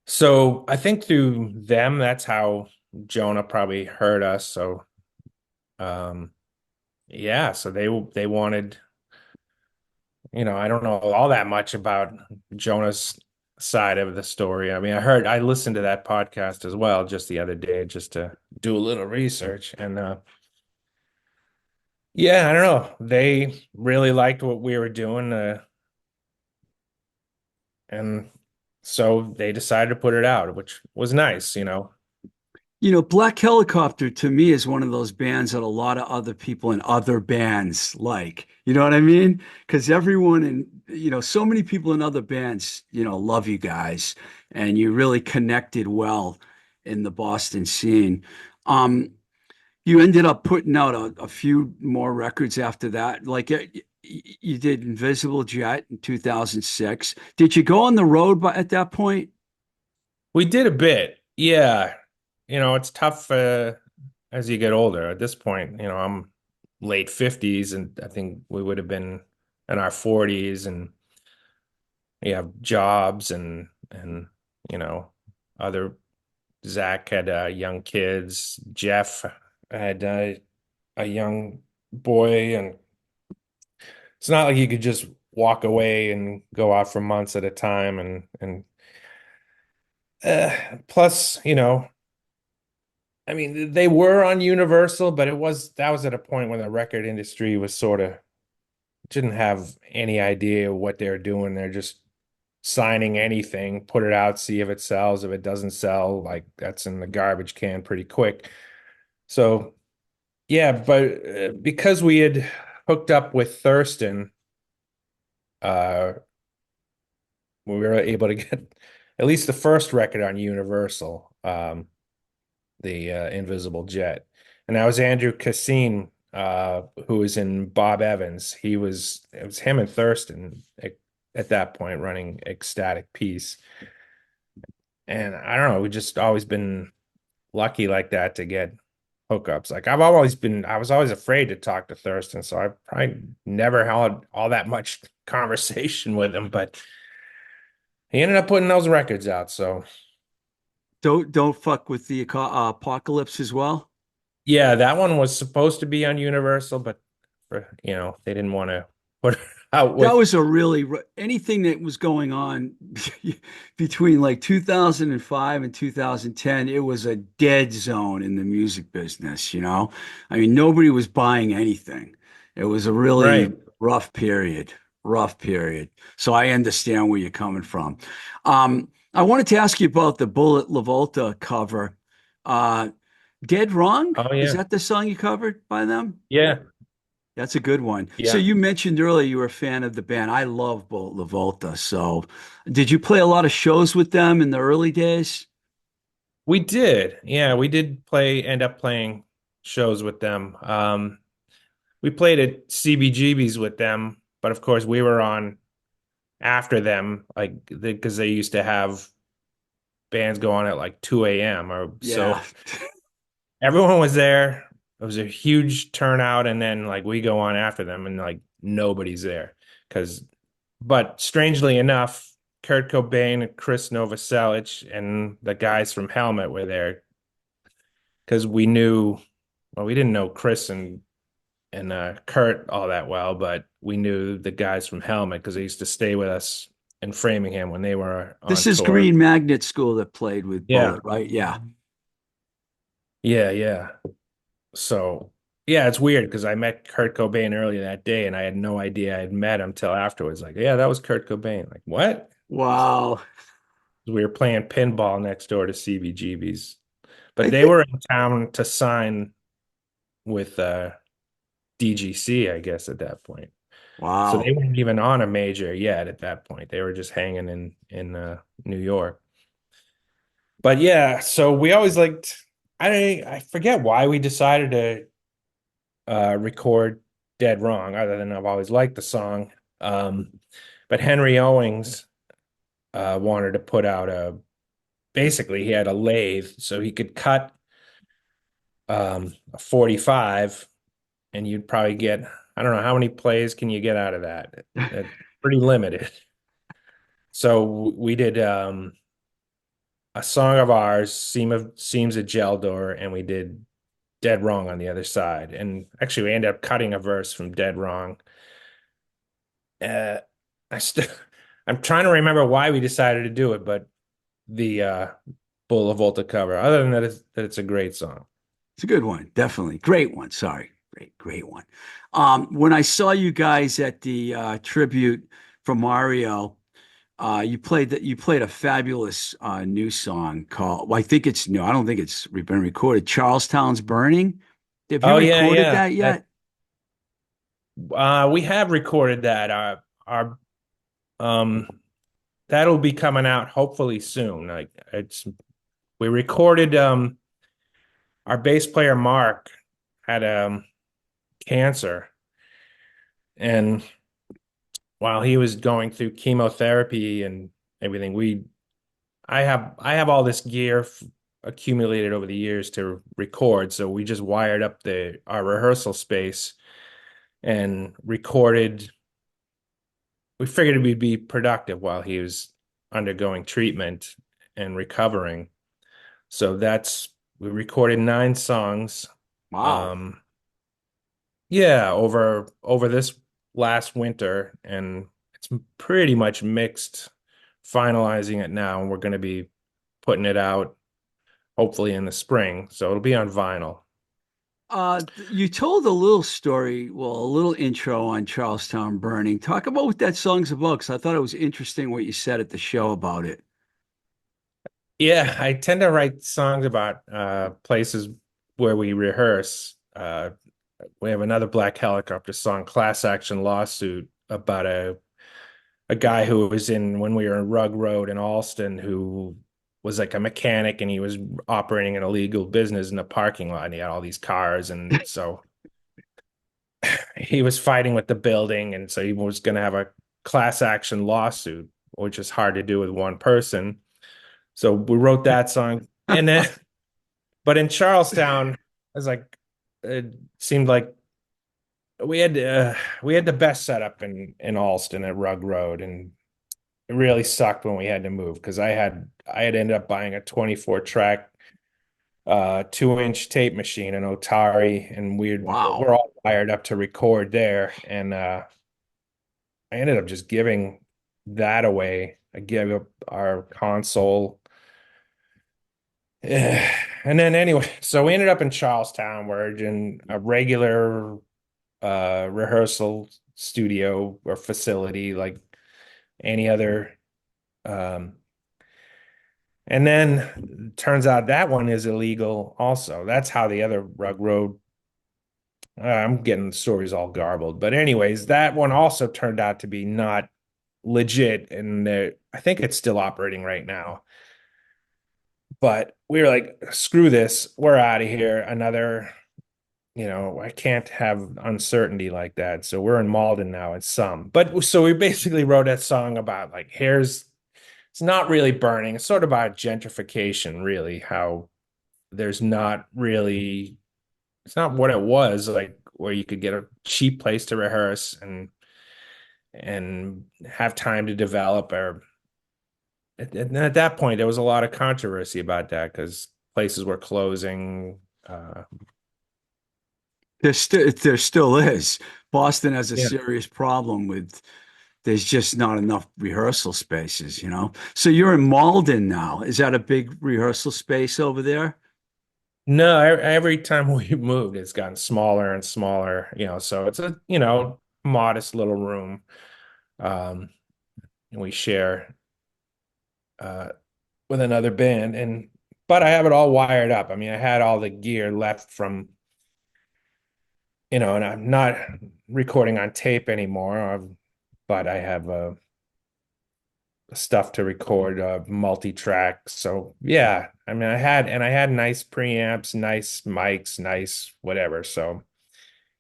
So I think through them, that's how Jonah probably heard us. So um yeah, so they wanted, I don't know all that much about Jonah's side of the story. I mean, I listened to that podcast as well just the other day just to do a little research. And yeah, I don't know. They really liked what we were doing, and so they decided to put it out, which was nice. You know, Black Helicopter to me is one of those bands that a lot of other people in other bands like. You know what I mean? Because everyone in, so many people in other bands, love you guys and you really connected well in the Boston scene. Um, you ended up putting out a few more records after that. Like you did Invisible Jet in 2006. Did you go on the road at that point? We did a bit. Yeah. It's tough as you get older. At this point, I'm late 50s and I think we would have been in our 40s and we have jobs and you know, other Zach had young kids. Jeff had a young boy, and it's not like you could just walk away and go out for months at a time. And plus, I mean, they were on Universal, but that was at a point when the record industry was sort of didn't have any idea what they're doing. They're just signing anything, put it out, see if it sells. If it doesn't sell, like that's in the garbage can pretty quick. So yeah, but because we had hooked up with Thurston, uh, we were able to get at least the first record on Universal, the Invisible Jet, and that was Andrew Cassine, who was in Bob Evans. It was him and Thurston at that point running Ecstatic Peace, and I don't know, we just always been lucky like that to get hookups. Like I was always afraid to talk to Thurston, so I probably never had all that much conversation with him, but he ended up putting those records out. So Don't fuck with the apocalypse as well. yeah, that one was supposed to be on Universal, but they didn't want to put it out That with was a really anything that was going on between like 2005 and 2010, it was a dead zone in the music business, you know? I mean, nobody was buying anything. It was a really right. rough period. So I understand where you're coming from. I wanted to ask you about the Bullet LaVolta cover. Uh, Dead Wrong? Oh Is yeah. that the song you covered by them? Yeah. That's a good one. So Yeah. you mentioned earlier you were a fan of the band. I love Bolt LaVolta. So did you play a lot of shows with them in the early days? We did. Yeah, we did end up playing shows with them. We played at CBGB's with them, but of course we were on after them, like because they used to have bands go on at like 2 a.m. or Yeah. so. Everyone was there. It was a huge turnout, and then like we go on after them, and like nobody's there because. But strangely enough, Kurt Cobain, Chris Novoselic, and the guys from Helmet were there because we knew. Well, we didn't know Chris and Kurt all that well, but we knew the guys from Helmet because they used to stay with us in Framingham when they were This on is tour. Green Magnet School that played with Yeah, Bullet, right? Yeah. yeah, yeah. So, yeah, it's weird because I met Kurt Cobain earlier that day and I had no idea I had met him till afterwards. Like, yeah, that was Kurt Cobain. Like, what? Wow. We were playing pinball next door to CBGB's, I but they think were in town to sign with DGC, I guess, at that point. So they Wow. weren't even on a major yet at that point. They were just hanging in New York. But yeah, so we always liked. I forget why we decided to record Dead Wrong, other than I've always liked the song. But Henry Owings wanted to put out basically he had a lathe so he could cut a 45 and you'd probably get, I don't know, how many plays can you get out of that? Pretty limited. So we did a song of ours, Seems a Gel Door, and we did Dead Wrong on the other side. And actually we ended up cutting a verse from Dead Wrong. Uh, I still I'm trying to remember why we decided to do it, but the Bull of Volta cover. Other than that, it's a great song. It's a good one. Definitely. Great one. Sorry. Great one. When I saw you guys at the tribute for Mario, you played a fabulous new song called, well, I think it's new. I don't think it's been recorded. Charlestown's Burning. Have you Oh yeah, recorded yeah. that yet? We have recorded that. Our um that'll be coming out hopefully soon. Like it's we recorded our bass player Mark had cancer, and while he was going through chemotherapy and everything, I have all this gear accumulated over the years to record, so we just wired up the our rehearsal space and recorded. We figured it would be productive while he was undergoing treatment and recovering. So we recorded 9 songs. Wow. Um, yeah, over this last winter, and it's pretty much mixed, finalizing it now, and we're going to be putting it out hopefully in the spring. So it'll be on vinyl. You told a little story, well, a little intro on Charlestown Burning. Talk about what that song's about, because I thought it was interesting what you said at the show about it. Yeah, I tend to write songs about places where we rehearse. We have another Black Helicopter song, Class Action Lawsuit, about a guy who was in when we were in Rug Road in Alston, who was like a mechanic and he was operating an illegal business in a parking lot and he had all these cars, and so he was fighting with the building, and so he was going to have a class action lawsuit, which is hard to do with one person. So we wrote that song, and then but in Charlestown, it was like it seemed like we had the best setup in Alston at Rug Road, and it really sucked when we had to move because I had ended up buying a 24 track 2-inch tape machine, an Otari, and we're Wow. all wired up to record there, and I ended up just giving that away. I gave up our console. And then anyway, so we ended up in Charlestown. We're in a regular rehearsal studio or facility like any other. Um, and then turns out that one is illegal also. That's how the other Rug Road, I'm getting the stories all garbled. But anyways, that one also turned out to be not legit. And I think it's still operating right now. But we were like, screw this. We're out of here. I can't have uncertainty like that. So we're in Malden now at some. But so we basically wrote that song about like, it's not really burning. It's sort of about gentrification, really, how there's not really, it's not what it was like where you could get a cheap place to rehearse and have time to develop or at that point there was a lot of controversy about that because places were closing. There still is. Boston has a Yeah. serious problem with there's just not enough rehearsal spaces, you know? So you're in Malden now. Is that a big rehearsal space over there? No, every time we moved, it's gotten smaller and smaller, so it's a, modest little room. And we share uh with another band, but I have it all wired up. I mean, I had all the gear left from and I'm not recording on tape anymore, but I have stuff to record multi-track. So yeah, I mean, I had nice preamps, nice mics, nice whatever. So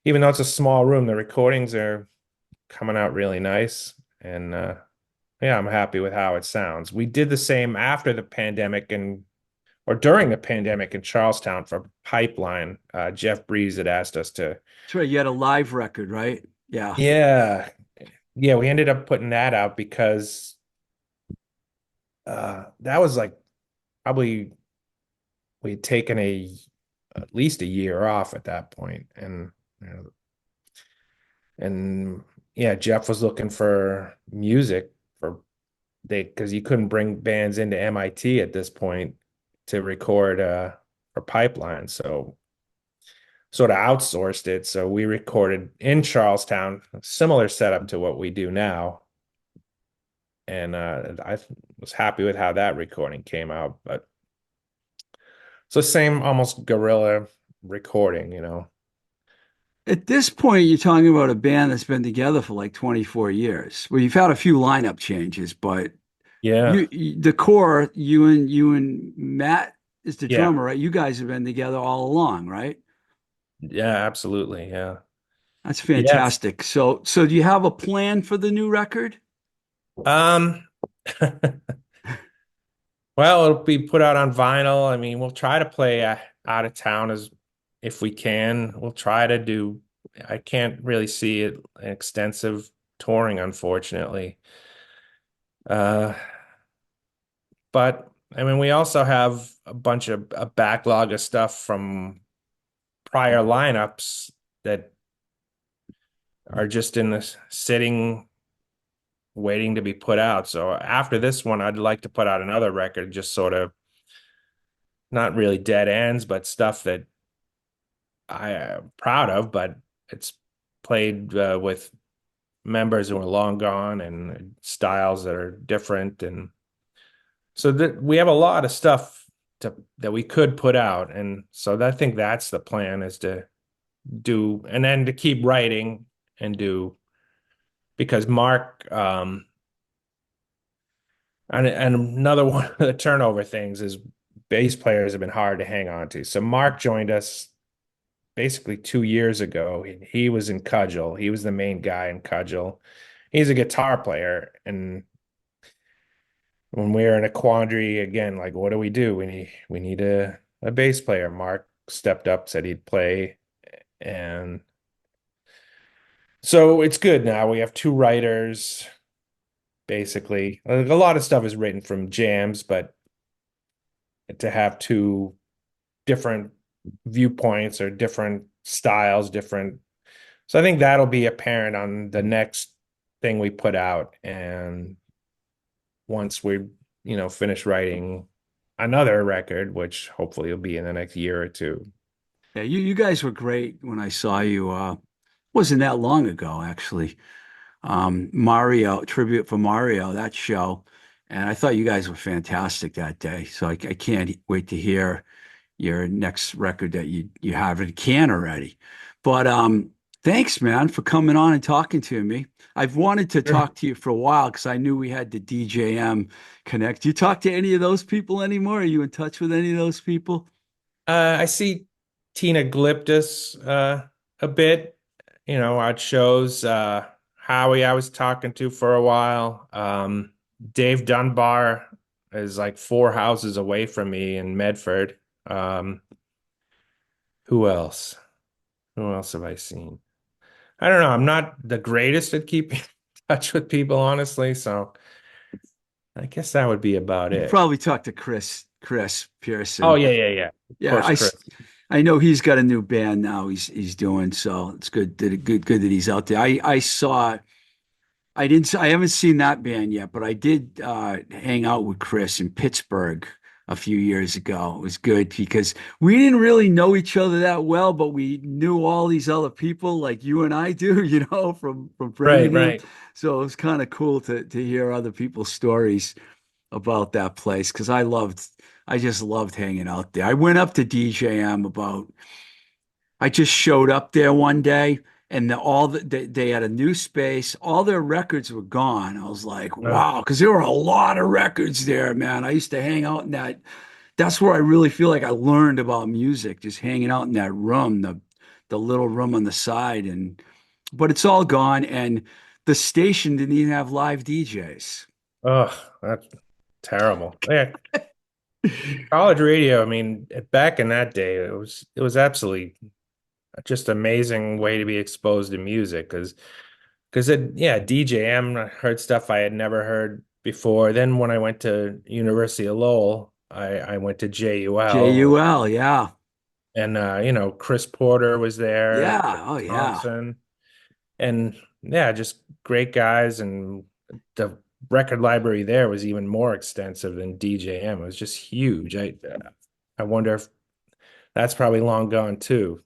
even though it's a small room, the recordings are coming out really nice, and yeah, I'm happy with how it sounds. We did the same after the pandemic and or during the pandemic in Charlestown for Pipeline. Jeff Breeze had asked us to. That's right. You had a live record, right? Yeah. Yeah, yeah, we ended up putting that out because that was like probably we'd taken a at least a year off at that point, and you know, and yeah, Jeff was looking for music for they because you couldn't bring bands into MIT at this point to record for Pipeline, so sort of outsourced it. So we recorded in Charlestown, similar setup to what we do now, and I was happy with how that recording came out. But so same, almost guerrilla recording. At this point, you're talking about a band that's been together for like 24 years. Well, you've had a few lineup changes, but Yeah, the core, you and Matt is the yeah, drummer, right? You guys have been together all along, right? yeah, absolutely, yeah, That's yes. fantastic. So do you have a plan for the new record? Um, well, it'll be put out on vinyl. I mean, we'll try to play out of town as if we can. We'll try to do. I can't really see it extensive touring, unfortunately. Uh, but I mean, we also have a bunch of a backlog of stuff from prior lineups that are just in the sitting, waiting to be put out. So after this one, I'd like to put out another record, just sort of not really dead ends, but stuff that I am proud of, but it's played with members who are long gone and styles that are different. And so that we have a lot of stuff that we could put out. And so I think that's the plan is to do, and then to keep writing and do, because Mark, and another one of the turnover things is bass players have been hard to hang on to. So Mark joined us basically 2 years ago. He was in Cudgel. He was the main guy in Cudgel. He's a guitar player, and when we were in a quandary again, like what do we do? We need a bass player. Mark stepped up, said he'd play, and so it's good now. We have two writers, basically. Like, a lot of stuff is written from jams, but to have two different viewpoints or different styles, different. So I think that'll be apparent on the next thing we put out. And once we finish writing another record, which hopefully will be in the next year or two. Yeah, you guys were great when I saw you. Wasn't that long ago, actually. Mario, tribute for Mario, that show. And I thought you guys were fantastic that day. So I can't wait to hear your next record that you have in can already. But thanks, man, for coming on and talking to me. I've wanted to Sure. talk to you for a while because I knew we had the DJM connect. Do you talk to any of those people anymore? Are you in touch with any of those people? I see Tina Glyptis a bit, at shows. Howie, I was talking to for a while. Dave Dunbar is like 4 houses away from me in Medford. Um, who else? Who else have I seen? I don't know. I'm not the greatest at keeping in touch with people, honestly. So I guess that would be about You it. probably talked to Chris Oh, Pearson. yeah, yeah, yeah. Of Yeah, course, Chris. I know he's got a new band now. He's doing so. It's good that he's out there. I haven't seen that band yet, but I did hang out with Chris in Pittsburgh a few years ago. It was good because we didn't really know each other that well, but we knew all these other people like you and I do, from Right, Framingham. right. So it was kind of cool to hear other people's stories about that place because I just loved hanging out there. I went up to DJM about I just showed up there one day and they had a new space. All their records were gone. I was like, Oh, wow, because there were a lot of records there, man. I used to hang out in that. That's where I really feel like I learned about music, just hanging out in that room, the little room on the side. And but it's all gone, and the station didn't even have live DJs. that's terrible. Yeah, college radio, I mean, back in that day, it was absolutely just amazing way to be exposed to music because it yeah, DJM, I heard stuff I had never heard before. Then when I went to University of Lowell, I went to JUL JUL, yeah. and Chris Porter was there, Chris Yeah. Oh, yeah. Thompson, and yeah, just great guys. And the record library there was even more extensive than DJM. It was just huge. I wonder if that's probably long gone too,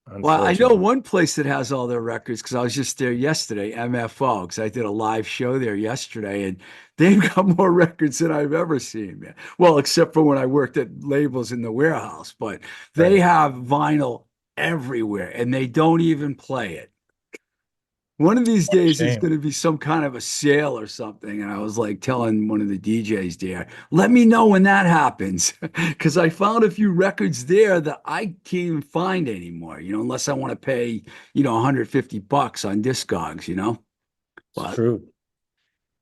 Well, I know unfortunately. one place that has all their records because I was just there yesterday, MFO, because I did a live show there yesterday, and they've got more records than I've ever seen, man. Well, except for when I worked at labels in the warehouse, but they Right. have vinyl everywhere and they don't even play it. One of these What a days there's shame. going to be some kind of a sale or something. And I was like telling one of the DJs there, let me know when that happens. Because I found a few records there that I can't even find anymore, unless I want to pay, 150 bucks on Discogs, It's But true.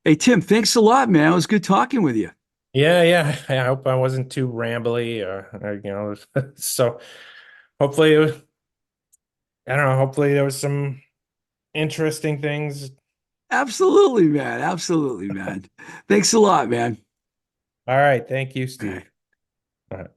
hey, Tim, thanks a lot, man. It was good talking with you. Yeah, yeah. I hope I wasn't too rambly or so hopefully I don't know, hopefully there was some interesting things. Absolutely, man. Absolutely, man. Thanks a lot, man. All right, thank you, All right. Steve. All right.